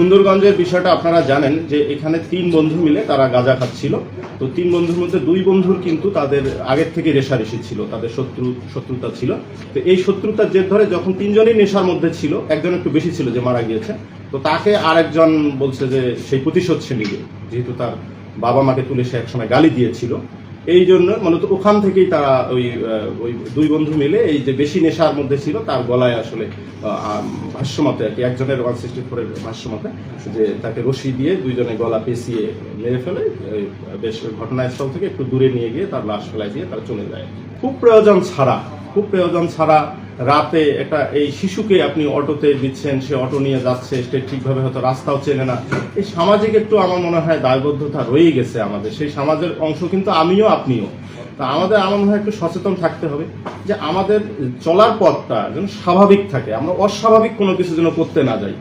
সুন্দরগঞ্জের বিষয়টা আপনারা জানেন যে এখানে 3 বন্ধু মিলে তারা গাঁজা খাচ্ছিল। তো 3 বন্ধুর মধ্যে 2 বন্ধুর কিন্তু তাদের আগের থেকে রেষারেষি ছিল, তাদের শত্রুতা ছিল। তো এই শত্রুতার জের ধরে যখন 3 জনই নেশার মধ্যে ছিল, একজন একটু বেশি ছিল যে মারা গিয়েছে, তো তাকে আরেকজন বলছে যে সেই প্রতিশোধ সে নিবে, যেহেতু তার বাবা মাকে তুলে সে একসময় গালি দিয়েছিল। এই জন্য মূলত ওখান থেকেই তারা ওই 2 বন্ধু মিলে এই যে বেশি নেশার মধ্যে ছিল তার গলায় আসলে ভাষ্যমতে আর কি, একজনের 164-এর ভাষ্যমতে যে তাকে রশি দিয়ে 2 জনে গলা পেঁচিয়ে মেরে ফেলে বেশ ঘটনাস্থল থেকে একটু দূরে নিয়ে গিয়ে তার লাশ ফেলাই দিয়ে তারা চলে যায়। খুব প্রয়োজন ছাড়া রাতে একটা এই শিশুকে আপনি অটোতে দিচ্ছেন, সে অটো নিয়ে যাচ্ছে, সে ঠিকভাবে হয়তো রাস্তাও চেনে না। এই সামাজিক একটু আমার মনে হয় দায়বদ্ধতা রয়ে গেছে আমাদের, সেই সমাজের অংশ কিন্তু আমিও আপনিও। তা আমাদের আমার মনে হয় একটু সচেতন থাকতে হবে যে আমাদের চলার পথটা যেন স্বাভাবিক থাকে, আমরা অস্বাভাবিক কোনো কিছু যেন করতে না যাই।